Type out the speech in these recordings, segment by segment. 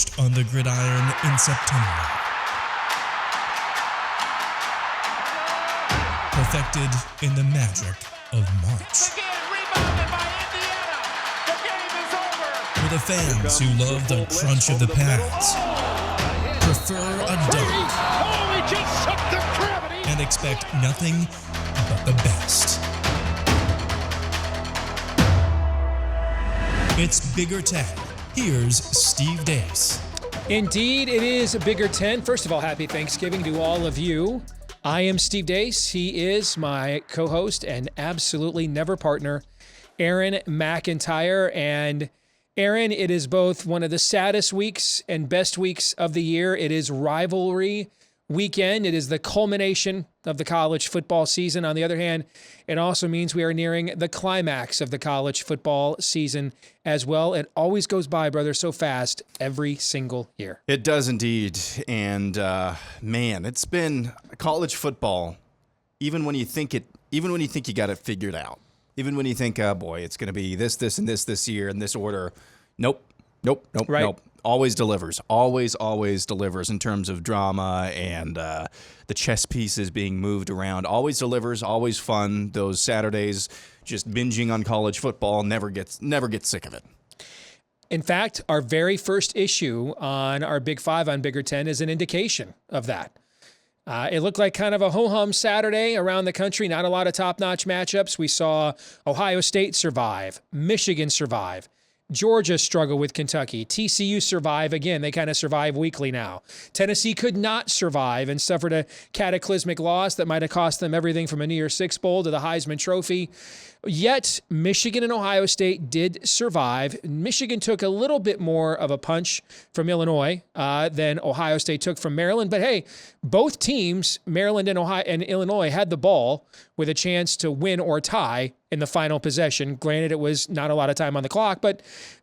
forged on the gridiron in September. Perfected in the magic of March. For the fans who love the crunch of the pads, prefer a dunk, and expect nothing but the best. It's Bigger 10. Here's Steve Dace. Indeed, it is a Bigger 10. First of all, happy Thanksgiving to all of you. I am Steve Dace. He is my co-host and absolutely never partner, Aaron McIntyre. And Aaron, it is both one of the saddest weeks and best weeks of the year. It is rivalry weekend. It is the culmination of the college football season. On the other hand, it also means we are nearing the climax of the college football season as well. It always goes by, brother, so fast every single year. It does indeed. And man, it's been college football. Even when you think you got it figured out, even when you think, oh boy, it's going to be this, and this year in this order. Nope. Right. Nope. Always delivers. Always delivers in terms of drama and the chess pieces being moved around. Always delivers. Always fun. Those Saturdays, just binging on college football, never get sick of it. In fact, our very first issue on our Big Five on Bigger 10 is an indication of that. It looked like kind of a ho-hum Saturday around the country. Not a lot of top-notch matchups. We saw Ohio State survive, Michigan survive, Georgia struggle with Kentucky. TCU survive. Again, they kind of survive weekly now. Tennessee could not survive and suffered a cataclysmic loss that might have cost them everything from a New Year's Six Bowl to the Heisman Trophy. Yet, Michigan and Ohio State did survive. Michigan took a little bit more of a punch from Illinois than Ohio State took from Maryland. But hey, both teams, Maryland and Ohio and Illinois, had the ball with a chance to win or tie in the final possession. Granted, it was not a lot of time on the clock, but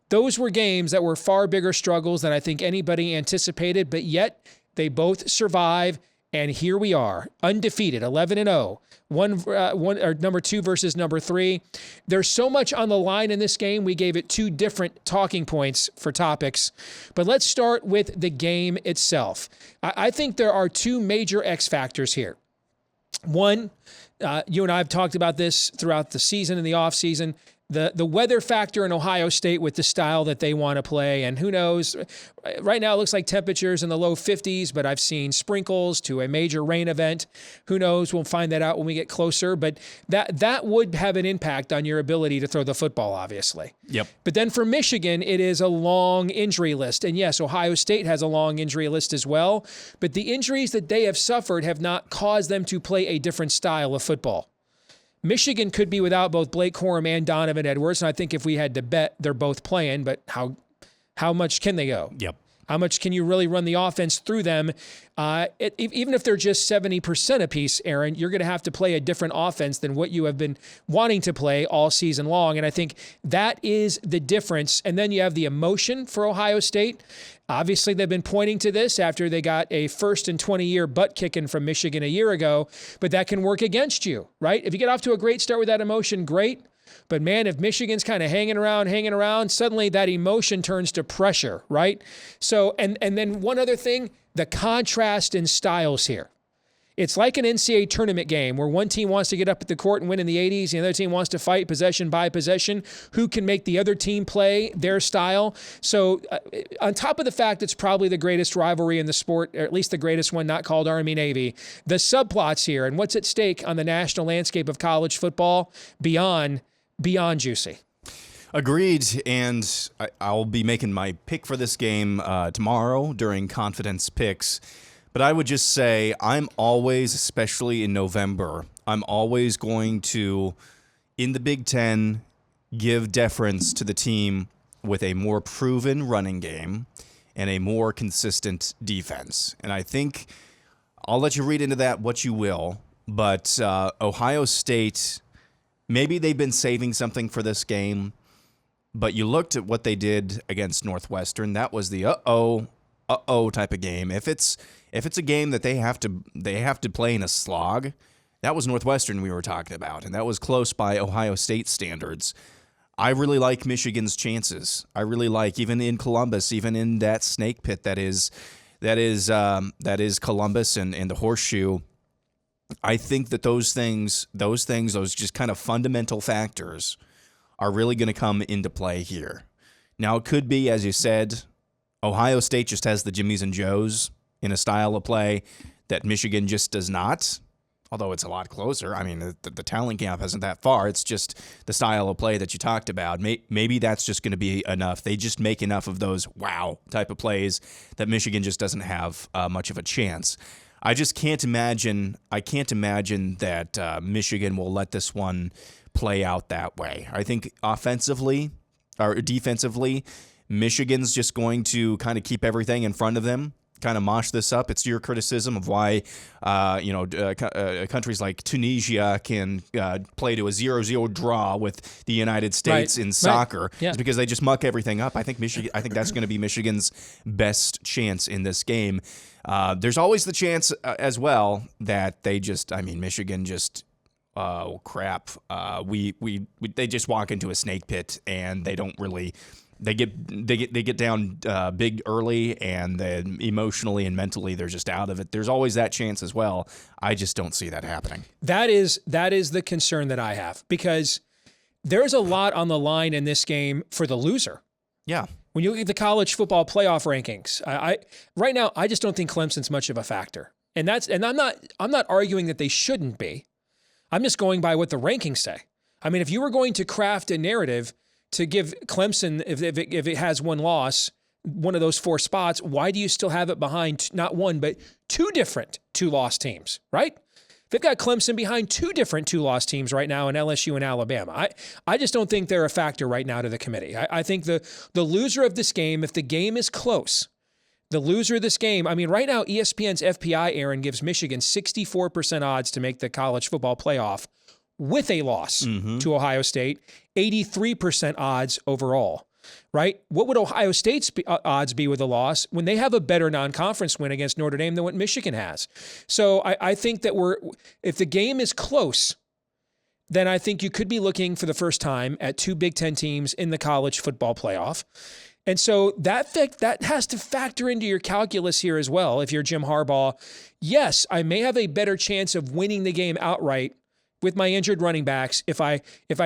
those were games that were far bigger struggles than I think anybody anticipated. But yet, they both survive. And here we are, undefeated, 11-0. Number 2 versus number 3. There's so much on the line in this game. We gave it 2 different talking points for topics. But let's start with the game itself. I think there are 2 major X factors here. One, you and I have talked about this throughout the season and the offseason. The weather factor in Ohio State with the style that they want to play. And who knows, right now it looks like temperatures in the low 50s, but I've seen sprinkles to a major rain event. Who knows? We'll find that out when we get closer. But that would have an impact on your ability to throw the football, obviously. Yep. But then for Michigan, it is a long injury list. And yes, Ohio State has a long injury list as well. But the injuries that they have suffered have not caused them to play a different style of football. Michigan could be without both Blake Corum and Donovan Edwards, and I think if we had to bet, they're both playing, but how much can they go? Yep. How much can you really run the offense through them? Even if they're just 70% apiece, Aaron, you're going to have to play a different offense than what you have been wanting to play all season long, and I think that is the difference. And then you have the emotion for Ohio State. Obviously, they've been pointing to this after they got a first in 20-year butt kicking from Michigan a year ago, but that can work against you, right? If you get off to a great start with that emotion, great. But man, if Michigan's kind of hanging around, suddenly that emotion turns to pressure, right? So, and then one other thing, the contrast in styles here. It's like an NCAA tournament game where one team wants to get up at the court and win in the 80s, and the other team wants to fight possession by possession. Who can make the other team play their style? So on top of the fact it's probably the greatest rivalry in the sport, or at least the greatest one not called Army-Navy, the subplots here and what's at stake on the national landscape of college football beyond juicy. Agreed, and I'll be making my pick for this game tomorrow during Confidence Picks. But I would just say I'm always, especially in November, I'm always going to, in the Big Ten, give deference to the team with a more proven running game and a more consistent defense. And I think I'll let you read into that what you will, but Ohio State, maybe they've been saving something for this game, but you looked at what they did against Northwestern. That was the uh-oh type of game. If it's a game that they have to play in a slog, that was Northwestern we were talking about, and that was close by Ohio State standards. I really like Michigan's chances. I really like, even in Columbus, even in that snake pit that is Columbus and the horseshoe. I think that those just kind of fundamental factors are really going to come into play here. Now, it could be, as you said, Ohio State just has the Jimmies and Joes in a style of play that Michigan just does not, although it's a lot closer. I mean, the talent gap isn't that far. It's just the style of play that you talked about. Maybe that's just going to be enough. They just make enough of those wow type of plays that Michigan just doesn't have much of a chance. I just can't imagine. I can't imagine that Michigan will let this one play out that way. I think offensively or defensively, Michigan's just going to kind of keep everything in front of them, kind of mosh this up. It's your criticism of why countries like Tunisia can play to a 0-0 draw with the United States in soccer. Right. Yeah. It's because they just muck everything up. I think that's going to be Michigan's best chance in this game. There's always the chance as well that Michigan just oh crap. They just walk into a snake pit and they don't really. They get down big early, and then emotionally and mentally they're just out of it. There's always that chance as well. I just don't see that happening. That is the concern that I have, because there's a lot on the line in this game for the loser. Yeah. When you look at the college football playoff rankings, I right now I just don't think Clemson's much of a factor, and I'm not arguing that they shouldn't be. I'm just going by what the rankings say. I mean, if you were going to craft a narrative to give Clemson, if it has one loss, one of those 4 spots, why do you still have it behind not one, but 2 different 2-loss teams, right? They've got Clemson behind 2 different 2-loss teams right now in LSU and Alabama. I just don't think they're a factor right now to the committee. I think the loser of this game, if the game is close, the loser of this game, I mean, right now ESPN's FPI, Aaron, gives Michigan 64% odds to make the college football playoff with a loss to Ohio State, 83% odds overall, right? What would Ohio State's odds be with a loss when they have a better non-conference win against Notre Dame than what Michigan has? So I think that if the game is close, then I think you could be looking for the first time at 2 Big Ten teams in the college football playoff. And so that has to factor into your calculus here as well. If you're Jim Harbaugh, yes, I may have a better chance of winning the game outright with my injured running backs if I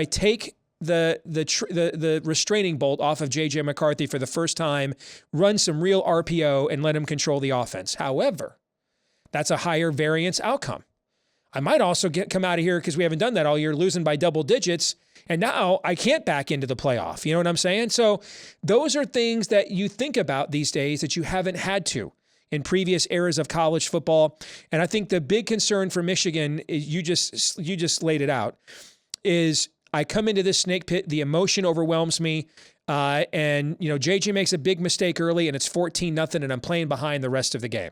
take the restraining bolt off of J.J. McCarthy for the first time, run some real RPO, and let him control the offense. However, that's a higher variance outcome. I might also come out of here, because we haven't done that all year, losing by double digits, and now I can't back into the playoff. You know what I'm saying? So those are things that you think about these days that you haven't had to in previous eras of college football. And I think the big concern for Michigan, is you just laid it out, is I come into this snake pit, the emotion overwhelms me, and JJ makes a big mistake early, and it's 14-0, and I'm playing behind the rest of the game.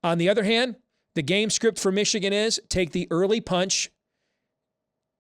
On the other hand, the game script for Michigan is take the early punch,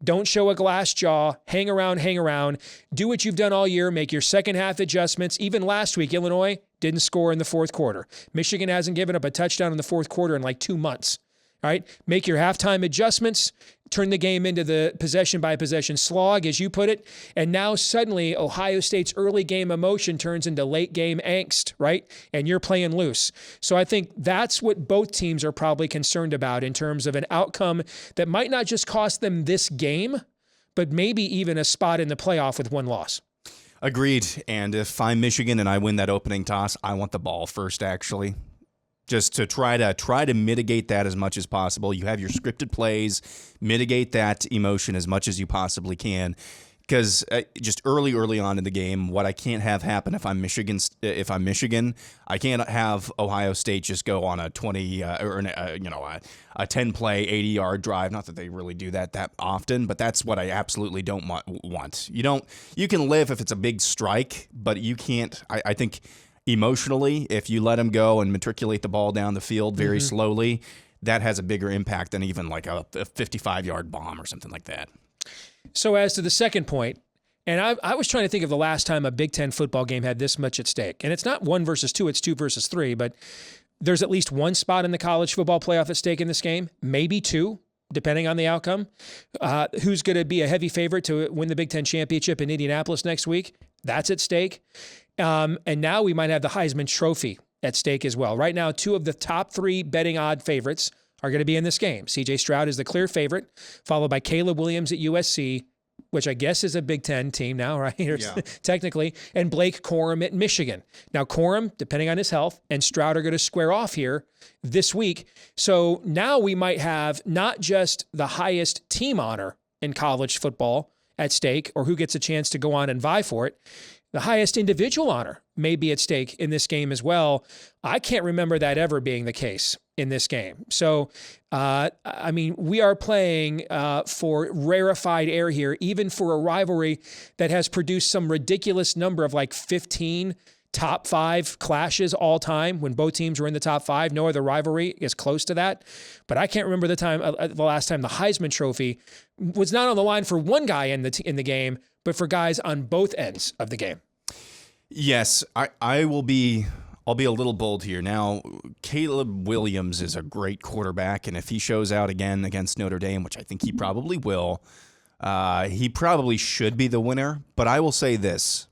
don't show a glass jaw, hang around, do what you've done all year, make your second half adjustments. Even last week, Illinois didn't score in the fourth quarter. Michigan hasn't given up a touchdown in the fourth quarter in like 2 months. All right, make your halftime adjustments, turn the game into the possession-by-possession slog, as you put it, and now suddenly Ohio State's early game emotion turns into late game angst, right? And you're playing loose. So I think that's what both teams are probably concerned about in terms of an outcome that might not just cost them this game, but maybe even a spot in the playoff with 1 loss. Agreed. And if I'm Michigan and I win that opening toss, I want the ball first, actually. Just to try to mitigate that as much as possible. You have your scripted plays, mitigate that emotion as much as you possibly can. Because just early on in the game, what I can't have happen if I'm Michigan, I can't have Ohio State just go on a 20 or a 10-play 80-yard drive. Not that they really do that often, but that's what I absolutely don't want. You can live if it's a big strike, but you can't. I think. Emotionally, if you let them go and matriculate the ball down the field very slowly, that has a bigger impact than even like a 55-yard bomb or something like that. So as to the second point, and I was trying to think of the last time a Big Ten football game had this much at stake. And it's not 1 versus 2, it's 2 versus 3, but there's at least 1 spot in the college football playoff at stake in this game, maybe 2. depending on the outcome. Who's going to be a heavy favorite to win the Big Ten championship in Indianapolis next week? That's at stake. And now we might have the Heisman Trophy at stake as well. Right now, 2 of the top 3 betting odd favorites are going to be in this game. C.J. Stroud is the clear favorite, followed by Caleb Williams at USC, which I guess is a Big Ten team now, right? Technically, and Blake Corum at Michigan. Now, Corum, depending on his health, and Stroud are going to square off here this week. So now we might have not just the highest team honor in college football at stake, or who gets a chance to go on and vie for it. The highest individual honor may be at stake in this game as well. I can't remember that ever being the case in this game. So, I mean, we are playing for rarefied air here, even for a rivalry that has produced some ridiculous number of like 15 top 5 clashes all time when both teams were in the top 5. No other rivalry is close to that. But I can't remember the last time the Heisman Trophy was not on the line for one guy in the game, but for guys on both ends of the game. Yes, I'll be a little bold here. Now, Caleb Williams is a great quarterback, and if he shows out again against Notre Dame, which I think he probably will, he probably should be the winner. But I will say this,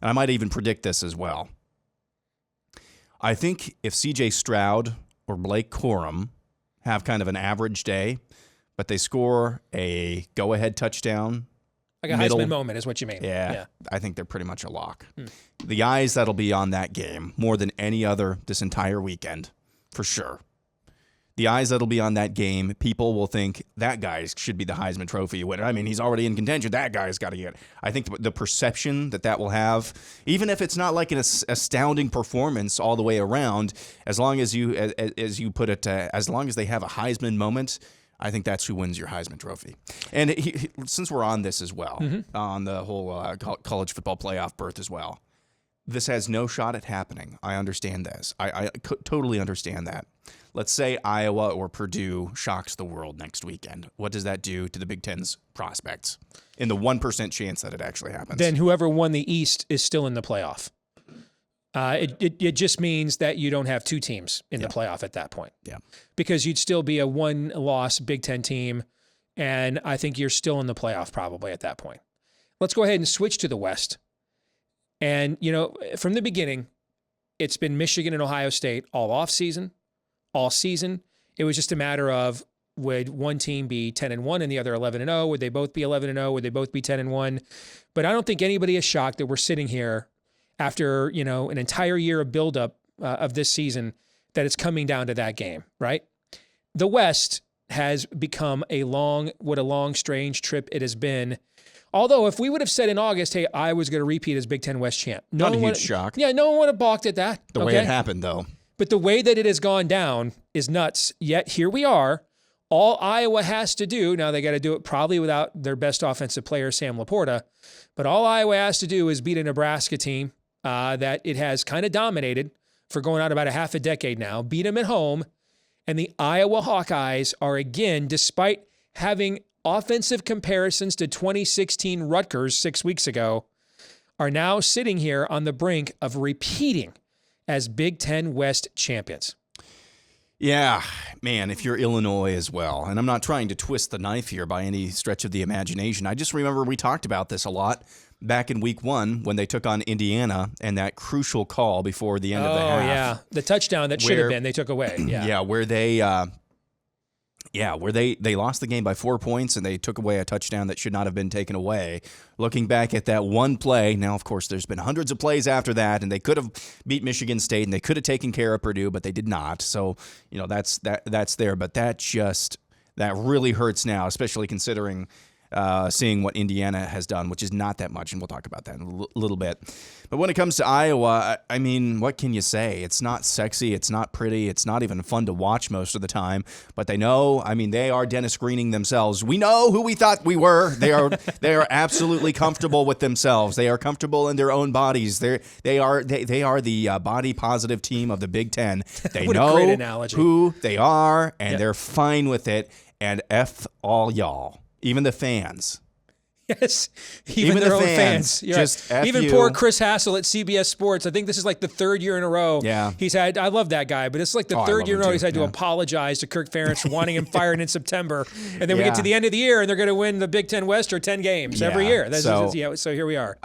and I might even predict this as well. I think if C.J. Stroud or Blake Corum have kind of an average day, but they score a go-ahead touchdown, like a Heisman moment is what you mean. Yeah, I think they're pretty much a lock. The eyes that'll be on that game more than any other this entire weekend, for sure. The eyes that'll be on that game, people will think that guy should be the Heisman Trophy winner. I mean, he's already in contention. That guy's got to get it. I think the perception that will have, even if it's not like an astounding performance all the way around, as long as you put it, as long as they have a Heisman moment, I think that's who wins your Heisman Trophy. And since we're on this as well, on the whole college football playoff berth as well, this has no shot at happening. I understand this. I totally understand that. Let's say Iowa or Purdue shocks the world next weekend. What does that do to the Big Ten's prospects in the 1% chance that it actually happens? Then whoever won the East is still in the playoff. It just means that you don't have 2 teams in the playoff at that point. Yeah. Because you'd still be a 1-loss Big Ten team, and I think you're still in the playoff probably at that point. Let's go ahead and switch to the West. And, you know, from the beginning, it's been Michigan and Ohio State all offseason, all season. It was just a matter of, would one team be 10-1 and the other 11-0? Would they both be 11-0? Would they both be 10-1? But I don't think anybody is shocked that we're sitting here after, you know, an entire year of buildup of this season, that it's coming down to that game, right? The West has become a long, strange trip it has been. Although if we would have said in August, hey, I was going to repeat as Big Ten West champ. Not a huge shock. Yeah, no one would have balked at that. The way it happened, though. But the way that it has gone down is nuts. Yet here we are. All Iowa has to do, now they got to do it probably without their best offensive player, Sam Laporta, but all Iowa has to do is beat a Nebraska team that it has kind of dominated for going on about a half a decade now, beat them at home, and the Iowa Hawkeyes are again, despite having offensive comparisons to 2016 Rutgers 6 weeks ago, are now sitting here on the brink of repeating as Big Ten West champions. Yeah, man, if you're Illinois as well, and I'm not trying to twist the knife here by any stretch of the imagination. I just remember we talked about this a lot back in week 1 when they took on Indiana and that crucial call before the end of the half. Oh, yeah. The touchdown that should have been, they took away. Yeah, where they lost the game by 4 points and they took away a touchdown that should not have been taken away. Looking back at that one play, now, of course, there's been hundreds of plays after that, and they could have beat Michigan State and they could have taken care of Purdue, but they did not. So, you know, that's there. But that really hurts now, especially considering seeing what Indiana has done, which is not that much, and we'll talk about that in a little bit. But when it comes to Iowa, I mean, what can you say? It's not sexy, it's not pretty, it's not even fun to watch most of the time, but they know, I mean, they are Dennis Greening themselves. We know who we thought we were. They are absolutely comfortable with themselves. They are comfortable in their own bodies. They are the body positive team of the Big Ten. They know who they are, and they're fine with it, and F all y'all. Even the fans. Yes, even their the own fans. fans, just F even you. poor Chris Hassel at CBS Sports. I think this is like the third year in a row. Yeah. He's had. I love that guy, but it's like the I third love year in him a row too, he's had to yeah. apologize to Kirk Ferentz for wanting him fired in September, and then we get to Yeah. the end of the year and they're going to win the Big Ten West or 10 games every Yeah. year. So- So here we are.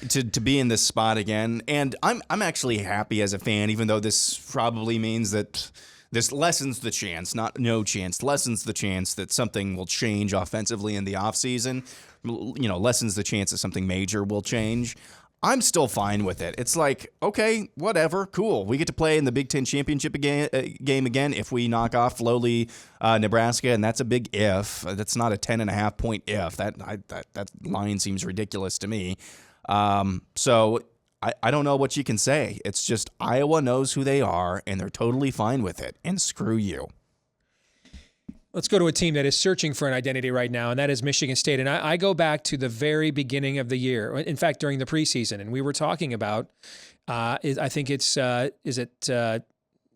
To be in this spot again, and I'm actually happy as a fan, even though this probably means that this lessens the chance, not no chance, lessens the chance that something will change offensively in the offseason, lessens the chance that something major will change. I'm still fine with it. It's like, okay, whatever, cool. We get to play in the Big Ten championship game again if we knock off lowly Nebraska, and that's a big if. That's not a 10.5 point if. That line seems ridiculous to me. So I don't know what you can say. It's just Iowa knows who they are, and they're totally fine with it. And screw you. Let's go to a team that is searching for an identity right now, and that is Michigan State. And I go back to the very beginning of the year, in fact, during the preseason, and we were talking about, I think it's, is it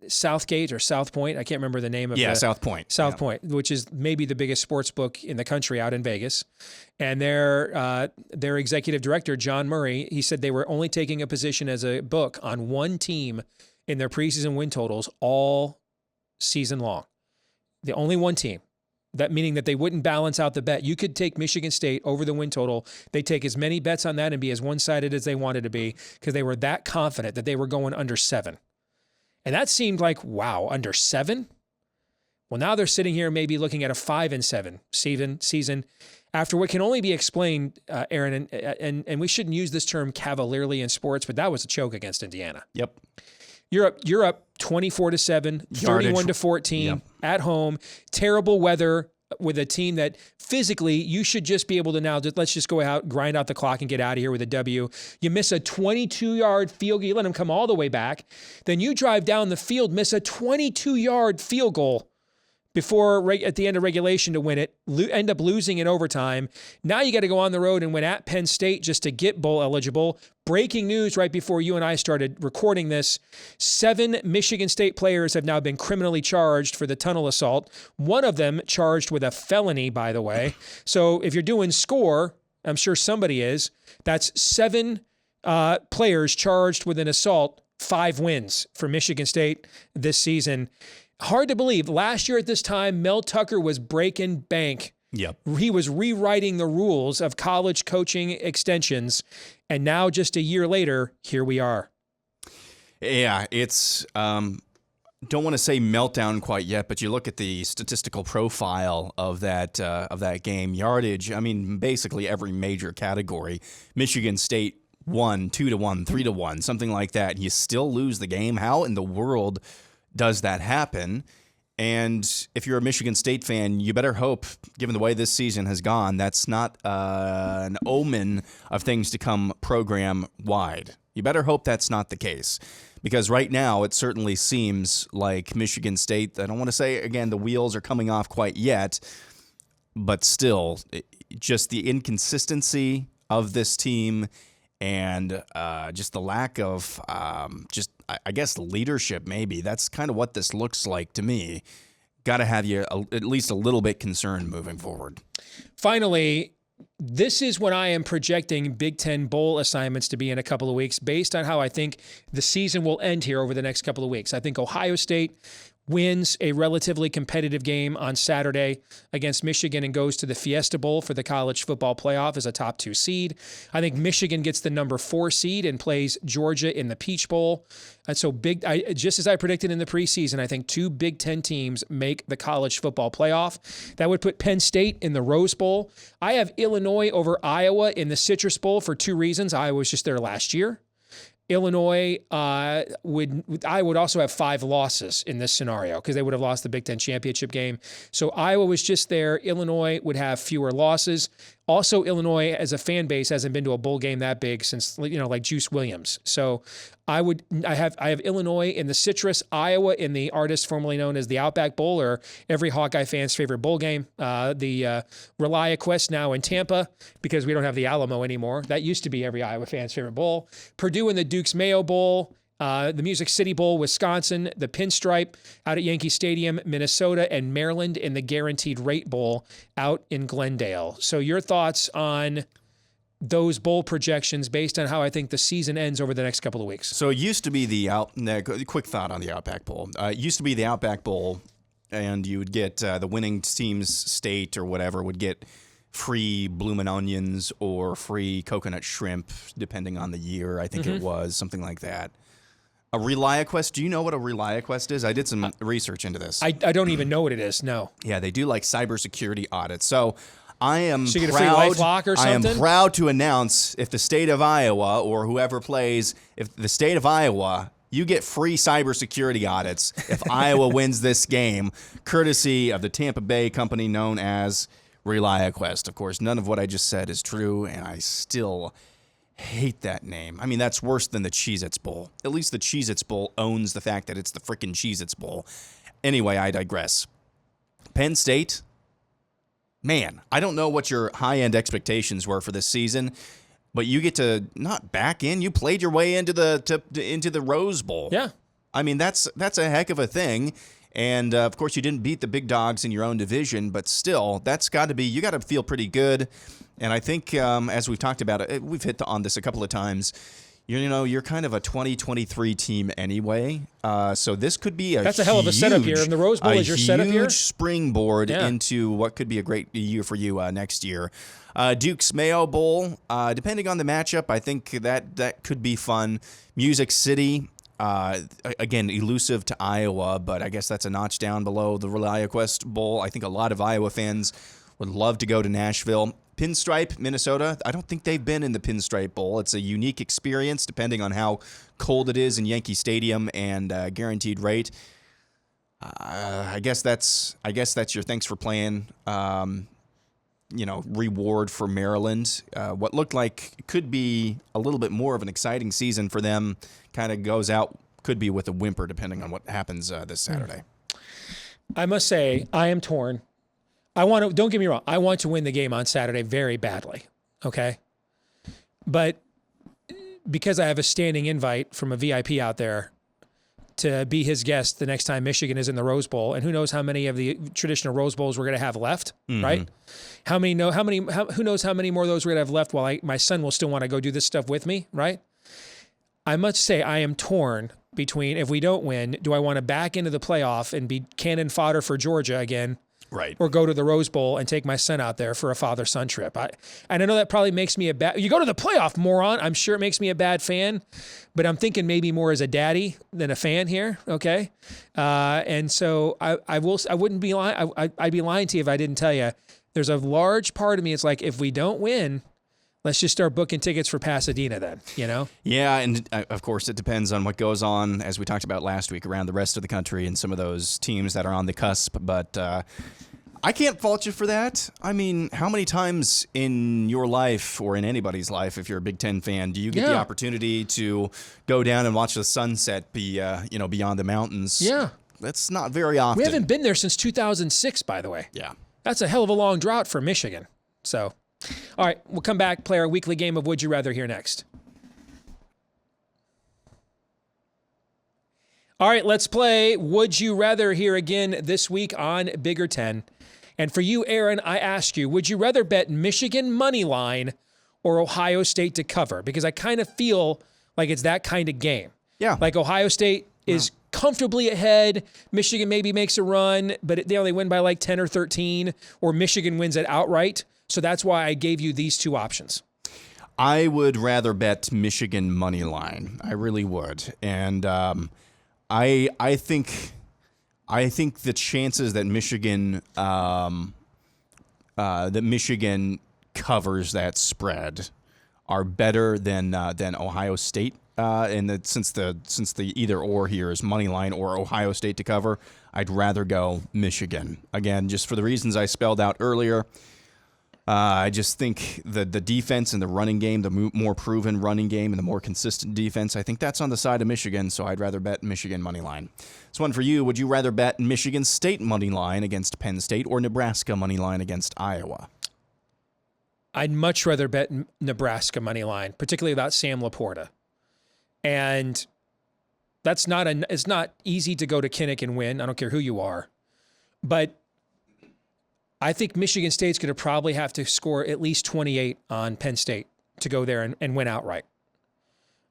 Southgate or South Point? I can't remember the name of Yeah, the, South Point. South Yeah. Point, which is maybe the biggest sports book in the country out in Vegas. And their executive director, John Murray, he said they were only taking a position as a book on one team in their preseason win totals all season long. The only one team. That meaning that they wouldn't balance out the bet. You could take Michigan State over the win total. They take as many bets on that and be as one-sided as they wanted to be because they were that confident that they were going under 7. And that seemed like, wow, under 7? Well, now they're sitting here maybe looking at a 5-7 season after what can only be explained, Aaron, and we shouldn't use this term cavalierly in sports, but that was a choke against Indiana. Yep. You're up 24-7, 31-14 Yep. at home, terrible weather with a team that physically you should just be able to now let's just go out, grind out the clock and get out of here with a W. You miss a 22-yard field goal. You let them come all the way back. Then you drive down the field, miss a 22-yard field goal before at the end of regulation to win it, end up losing in overtime. Now you got to go on the road and win at Penn State just to get bowl eligible. Breaking news right before you and I started recording this, 7 Michigan State players have now been criminally charged for the tunnel assault. One of them charged with a felony, by the way. So if you're doing score, I'm sure somebody is, that's 7 players charged with an assault, 5 wins for Michigan State this season. Hard to believe. Last year at this time, Mel Tucker was breaking bank. Yep. He was rewriting the rules of college coaching extensions. And now just a year later, here we are. Yeah, it's don't want to say meltdown quite yet, but you look at the statistical profile of that game, yardage. I mean, basically every major category. Michigan State won 2-1, 3-1, something like that. You still lose the game. How in the world does that happen? And if you're a Michigan State fan, you better hope, given the way this season has gone, that's not an omen of things to come program-wide. You better hope that's not the case. Because right now, it certainly seems like Michigan State, I don't want to say, again, the wheels are coming off quite yet, but still, just the inconsistency of this team and just the lack of I guess leadership, maybe. That's kind of what this looks like to me. Got to have you at least a little bit concerned moving forward. Finally, this is when I am projecting Big Ten bowl assignments to be in a couple of weeks based on how I think the season will end here over the next couple of weeks. I think Ohio State wins a relatively competitive game on Saturday against Michigan and goes to the Fiesta Bowl for the college football playoff as a top 2 seed. I think Michigan gets the number 4 seed and plays Georgia in the Peach Bowl. And so just as I predicted in the preseason, I think 2 Big Ten teams make the college football playoff. That would put Penn State in the Rose Bowl. I have Illinois over Iowa in the Citrus Bowl for 2 reasons. Iowa was just there last year. Illinois would also have 5 losses in this scenario because they would have lost the Big Ten championship game. So Iowa was just there. Illinois would have fewer losses. Also, Illinois as a fan base hasn't been to a bowl game that big since, like Juice Williams. So I have Illinois in the Citrus, Iowa in the artist formerly known as the Outback Bowl, or every Hawkeye fan's favorite bowl game. The ReliaQuest now in Tampa because we don't have the Alamo anymore. That used to be every Iowa fan's favorite bowl. Purdue in the Duke's Mayo Bowl. The Music City Bowl, Wisconsin, the Pinstripe out at Yankee Stadium, Minnesota, and Maryland in the Guaranteed Rate Bowl out in Glendale. So your thoughts on those bowl projections based on how I think the season ends over the next couple of weeks. So it used to be quick thought on the Outback Bowl. It used to be the Outback Bowl, and you would get the winning team's state or whatever would get free bloomin' onions or free coconut shrimp, depending on the year. I think it was something like that. A ReliaQuest. Do you know what a ReliaQuest is? I did some research into this. I don't even know what it is. No. Yeah, they do like cybersecurity audits. So I am So you get a proud. free LifeLock or I am something? proud to announce if the state of Iowa or whoever plays, if the state of Iowa, you get free cybersecurity audits if Iowa wins this game, courtesy of the Tampa Bay company known as ReliaQuest. Of course, none of what I just said is true, and I still hate that name. I mean, that's worse than the Cheez-Its Bowl. At least the Cheez-Its Bowl owns the fact that it's the frickin' Cheez-Its Bowl. Anyway, I digress. Penn State, man, I don't know what your high-end expectations were for this season, but you get to not back in. You played your way into the Rose Bowl. Yeah. I mean, that's a heck of a thing. And, of course, you didn't beat the big dogs in your own division, but still, you got to feel pretty good. And I think, as we've talked about it, we've hit on this a couple of times, you're kind of a 2023 team anyway. So this could be That's a hell of a setup here. And the Rose Bowl is your setup here? A huge springboard Yeah. into what could be a great year for you next year. Duke's Mayo Bowl, depending on the matchup, I think that could be fun. Music City. Again, elusive to Iowa, but I guess that's a notch down below the ReliaQuest Bowl. I think a lot of Iowa fans would love to go to Nashville. Pinstripe, Minnesota. I don't think they've been in the Pinstripe Bowl. It's a unique experience depending on how cold it is in Yankee Stadium and guaranteed rate. I guess that's your thanks for playing. Reward for Maryland. What looked like could be a little bit more of an exciting season for them kind of goes out, could be with a whimper, depending on what happens this Saturday. I must say, I am torn. Don't get me wrong, I want to win the game on Saturday very badly, okay? But because I have a standing invite from a VIP out there to be his guest the next time Michigan is in the Rose Bowl, and who knows how many of the traditional Rose Bowls we're going to have left, right? Who knows how many more of those we're going to have left while my son will still want to go do this stuff with me, right? I must say I am torn between, if we don't win, do I want to back into the playoff and be cannon fodder for Georgia again, right? Or go to the Rose Bowl and take my son out there for a father-son trip? And I know that probably makes me you go to the playoff, moron. I'm sure it makes me a bad fan, but I'm thinking maybe more as a daddy than a fan here, okay? And so I'd be lying to you if I didn't tell you. There's a large part of me, it's like, if we don't win, let's just start booking tickets for Pasadena then, Yeah, and of course it depends on what goes on, as we talked about last week, around the rest of the country and some of those teams that are on the cusp. But I can't fault you for that. I mean, how many times in your life, or in anybody's life, if you're a Big Ten fan, do you get the opportunity to go down and watch the sunset beyond the mountains? Yeah. That's not very often. We haven't been there since 2006, by the way. Yeah. That's a hell of a long drought for Michigan. So, all right, we'll come back, play our weekly game of Would You Rather here next. All right, let's play Would You Rather here again this week on Bigger Ten. And for you, Aaron, I ask you, would you rather bet Michigan money line or Ohio State to cover? Because I kind of feel like it's that kind of game. Yeah. Like Ohio State is comfortably ahead. Michigan maybe makes a run, but they only win by like 10 or 13, or Michigan wins it outright. So that's why I gave you these two options. I would rather bet Michigan money line. I really would. And I think the chances that Michigan covers that spread are better than Ohio State. And since the either or here is money line or Ohio State to cover, I'd rather go Michigan. Again, just for the reasons I spelled out earlier. I just think the defense and the running game, the more proven running game and the more consistent defense, I think that's on the side of Michigan, so I'd rather bet Michigan money line. This one for you. Would you rather bet Michigan State money line against Penn State or Nebraska money line against Iowa? I'd much rather bet Nebraska money line, particularly without Sam Laporta. And it's not easy to go to Kinnick and win. I don't care who you are. But I think Michigan State's going to probably have to score at least 28 on Penn State to go there and win outright.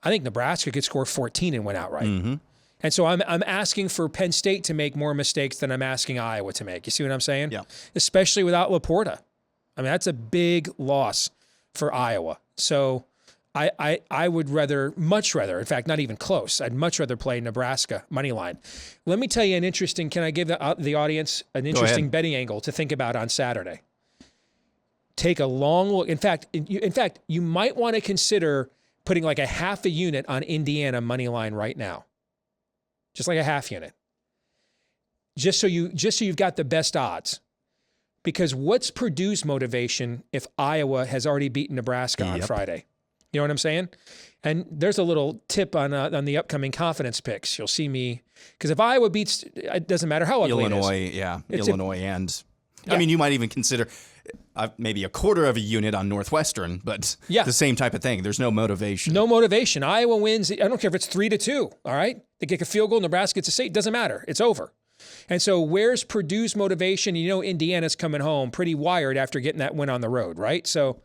I think Nebraska could score 14 and win outright. Mm-hmm. And so I'm asking for Penn State to make more mistakes than I'm asking Iowa to make. You see what I'm saying? Yeah. Especially without Laporta. I mean, that's a big loss for Iowa. So I would much rather, in fact, not even close. I'd much rather play Nebraska money line. Let me tell you can I give the audience an interesting betting angle to think about on Saturday? Take a long look. In fact, you might want to consider putting like a half a unit on Indiana money line right now. Just like a half unit. Just so you've got the best odds. Because what's Purdue's motivation if Iowa has already beaten Nebraska on Friday? You know what I'm saying? And there's a little tip on the upcoming confidence picks. You'll see me, because if Iowa beats, it doesn't matter how ugly Illinois, it is. Illinois I mean, you might even consider maybe a quarter of a unit on Northwestern, but the same type of thing. There's no motivation. No motivation. Iowa wins. I don't care if it's 3-2. All right, they kick a field goal. Nebraska gets a state. Doesn't matter. It's over. And so where's Purdue's motivation? You know, Indiana's coming home pretty wired after getting that win on the road, right? So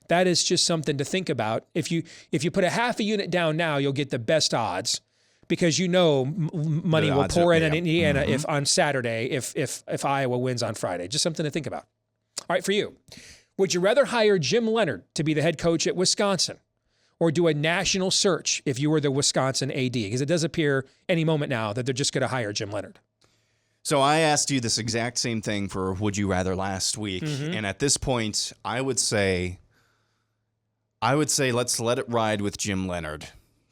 that is just something to think about. If you put a half a unit down now, you'll get the best odds, because you know money will pour in on Indiana if on Saturday if Iowa wins on Friday. Just something to think about. All right, for you, would you rather hire Jim Leonhard to be the head coach at Wisconsin, or do a national search if you were the Wisconsin AD? Because it does appear any moment now that they're just going to hire Jim Leonhard. So I asked you this exact same thing for Would You Rather last week, and at this point, I would say let's let it ride with Jim Leonhard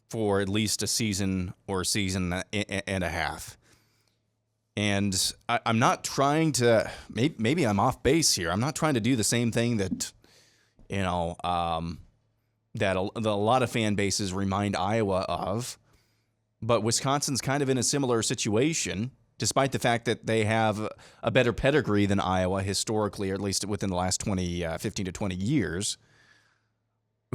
for at least a season or a season and a half. And I'm not trying to, maybe I'm off base here. I'm not trying to do the same thing that, that a lot of fan bases remind Iowa of. But Wisconsin's kind of in a similar situation, despite the fact that they have a better pedigree than Iowa historically, or at least within the last 15 to 20 years.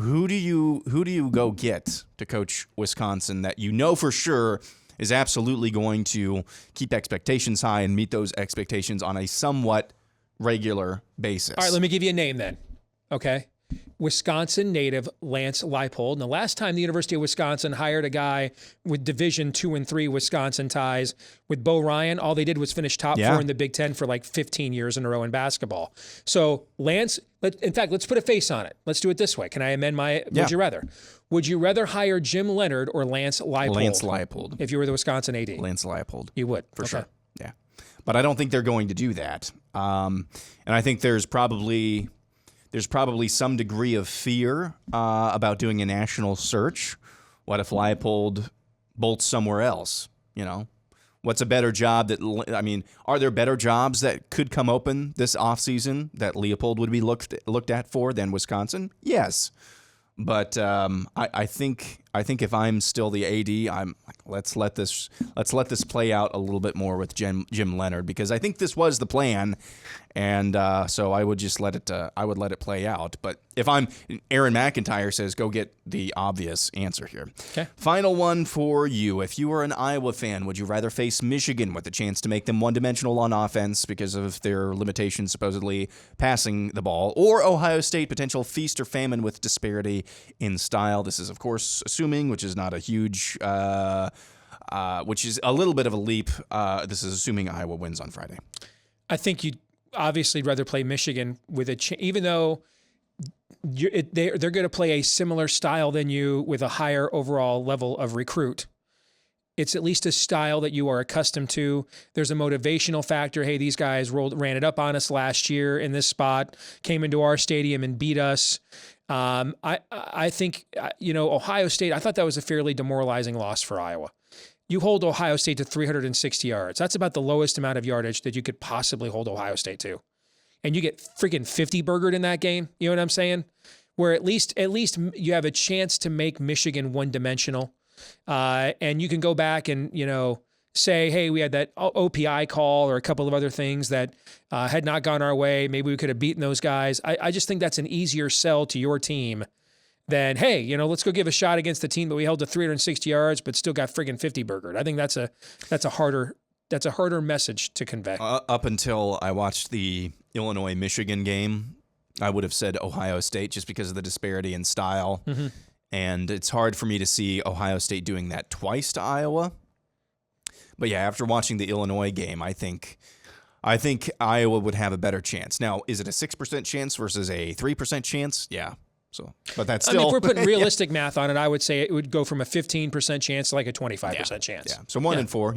Who do you go get to coach Wisconsin that you know for sure is absolutely going to keep expectations high and meet those expectations on a somewhat regular basis? All right, let me give you a name then. Okay. Wisconsin native Lance Leipold. And the last time the University of Wisconsin hired a guy with Division II and III Wisconsin ties with Bo Ryan, all they did was finish top 4 in the Big Ten for like 15 years in a row in basketball. So Lance, in fact, let's put a face on it. Let's do it this way. Can I amend my Would you rather? Would you rather hire Jim Leonhard or Lance Leipold? Lance Leipold. If you were the Wisconsin AD. Lance Leipold. You would. For sure. Yeah. But I don't think they're going to do that. And I think there's probably some degree of fear about doing a national search. What if Leipold bolts somewhere else? What's a better job are there better jobs that could come open this offseason that Leopold would be looked at for than Wisconsin? Yes. But I think if I'm still the AD, I'm like, let's let this play out a little bit more with Jim Leonhard, because I think this was the plan, and so I would just let it play out. But if I'm Aaron McIntyre says go get the obvious answer here. Okay. Final one for you. If you were an Iowa fan, would you rather face Michigan with a chance to make them one-dimensional on offense because of their limitations supposedly passing the ball, or Ohio State, potential feast or famine with disparity in style? This is, of course, assuming, which is not a huge, which is a little bit of a leap. This is assuming Iowa wins on Friday. I think you'd obviously rather play Michigan with even though they're going to play a similar style than you with a higher overall level of recruit. It's at least a style that you are accustomed to. There's a motivational factor. Hey, these guys ran it up on us last year in this spot, came into our stadium and beat us. I think, Ohio State, I thought that was a fairly demoralizing loss for Iowa. You hold Ohio State to 360 yards. That's about the lowest amount of yardage that you could possibly hold Ohio State to. And you get freaking 50 burgered in that game. You know what I'm saying? Where at least you have a chance to make Michigan one-dimensional. And you can go back and, say, hey, we had that OPI call or a couple of other things that had not gone our way. Maybe we could have beaten those guys. I just think that's an easier sell to your team than, hey, let's go give a shot against the team that we held to 360 yards but still got friggin' 50 burgered. I think that's a harder message to convey. Up until I watched the Illinois-Michigan game, I would have said Ohio State just because of the disparity in style. Mm-hmm. And it's hard for me to see Ohio State doing that twice to Iowa. But yeah, after watching the Illinois game, I think Iowa would have a better chance. Now, is it a 6% chance versus a 3% chance? Yeah. So, but that's still. I mean, if we're putting realistic math on it, I would say it would go from a 15% chance to like a 25% chance. Yeah. So 1 and 4,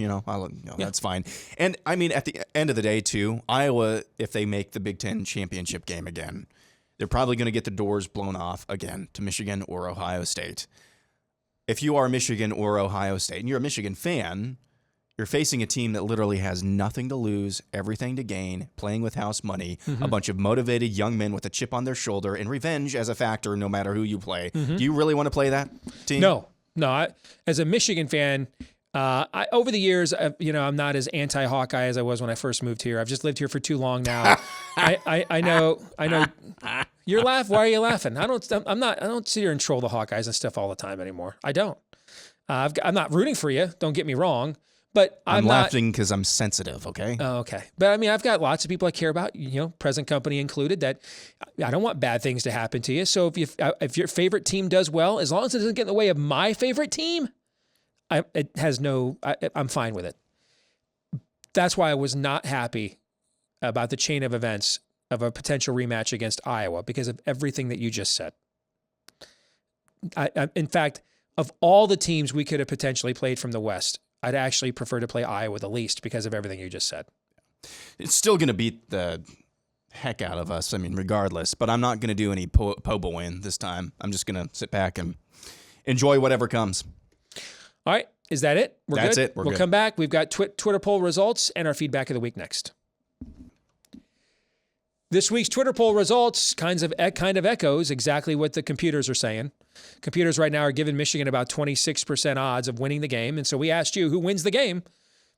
that's fine. And I mean, at the end of the day, too, Iowa, if they make the Big Ten championship game again, they're probably going to get the doors blown off again to Michigan or Ohio State. If you are Michigan or Ohio State and you're a Michigan fan, you're facing a team that literally has nothing to lose, everything to gain, playing with house money, a bunch of motivated young men with a chip on their shoulder, and revenge as a factor no matter who you play. Do you really want to play that team? No. As a Michigan fan, over the years, I'm not as anti-Hawkeye as I was when I first moved here. I've just lived here for too long now. I know. You're laughing. Why are you laughing? I don't sit here and troll the Hawkeyes and stuff all the time anymore. I don't. I'm not rooting for you. Don't get me wrong. But I'm laughing because I'm sensitive, okay? Oh, okay. But I mean, I've got lots of people I care about, present company included, that I don't want bad things to happen to you. So if your favorite team does well, as long as it doesn't get in the way of my favorite team, I'm fine with it. That's why I was not happy about the chain of events of a potential rematch against Iowa, because of everything that you just said. In fact, of all the teams we could have potentially played from the West, I'd actually prefer to play Iowa the least because of everything you just said. It's still going to beat the heck out of us, regardless. But I'm not going to do any Pobo win this time. I'm just going to sit back and enjoy whatever comes. All right. Is that it? That's good? it. We'll good. Come back. We've got Twitter poll results and our feedback of the week next. This week's Twitter poll results kind of echoes exactly what the computers are saying. Computers right now are giving Michigan about 26% odds of winning the game. And so we asked you, who wins the game?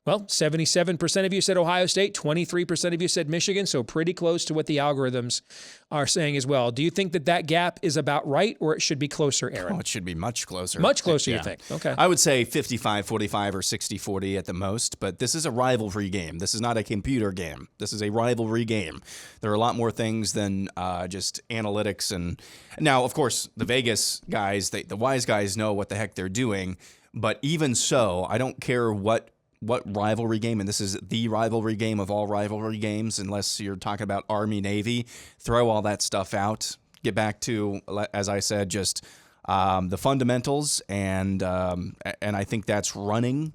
Well, 77% of you said Ohio State, 23% of you said Michigan, so pretty close to what the algorithms are saying as well. Do you think that gap is about right, or it should be closer, Aaron? Oh, it should be much closer. Much closer, you think? Okay. I would say 55-45 or 60-40 at the most, but this is a rivalry game. This is not a computer game. This is a rivalry game. There are a lot more things than just analytics. And now, of course, the Vegas guys, the wise guys know what the heck they're doing, but even so, I don't care what rivalry game, and this is the rivalry game of all rivalry games, unless you're talking about Army-Navy, throw all that stuff out. Get back to, as I said, just the fundamentals, and I think that's running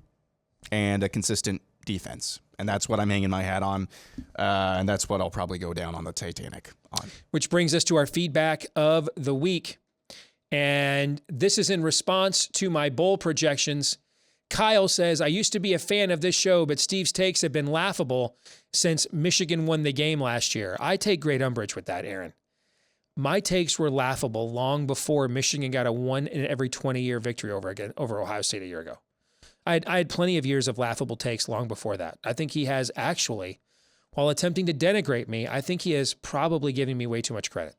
and a consistent defense. And that's what I'm hanging my hat on, and that's what I'll probably go down on the Titanic on. Which brings us to our feedback of the week. And this is in response to my bowl projections. Kyle says, I used to be a fan of this show, but Steve's takes have been laughable since Michigan won the game last year. I take great umbrage with that, Aaron. My takes were laughable long before Michigan got a 1 in every 20-year victory over Ohio State a year ago. I had plenty of years of laughable takes long before that. I think he has actually, while attempting to denigrate me, I think he is probably giving me way too much credit.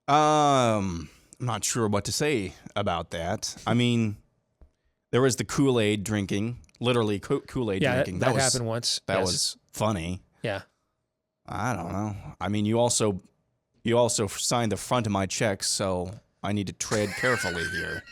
I'm not sure what to say about that. There was the Kool-Aid drinking, literally Kool-Aid drinking. That happened once. That was funny. Yeah. I don't know. You also signed the front of my check, so I need to tread carefully here.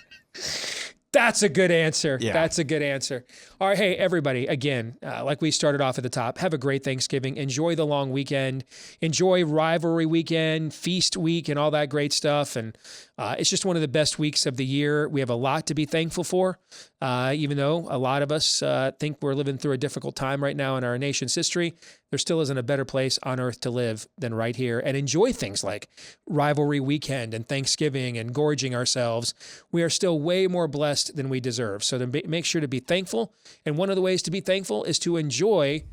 That's a good answer. Yeah. That's a good answer. All right, hey, everybody, again, like we started off at the top, have a great Thanksgiving. Enjoy the long weekend. Enjoy rivalry weekend, feast week, and all that great stuff. And it's just one of the best weeks of the year. We have a lot to be thankful for, even though a lot of us think we're living through a difficult time right now in our nation's history. There still isn't a better place on earth to live than right here, and enjoy things like rivalry weekend and Thanksgiving and gorging ourselves. We are still way more blessed than we deserve. So to make sure to be thankful. And one of the ways to be thankful is to enjoy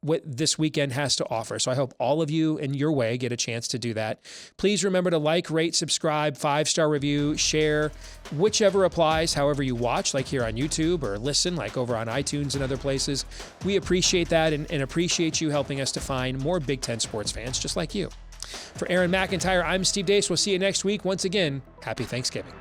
what this weekend has to offer. So I hope all of you in your way get a chance to do that. Please remember to like, rate, subscribe, 5-star review, share, whichever applies, however you watch, like here on YouTube, or listen, like over on iTunes and other places. We appreciate that and appreciate you helping us to find more Big Ten sports fans just like you. For Aaron McIntyre, I'm Steve Deace. We'll see you next week. Once again, happy Thanksgiving.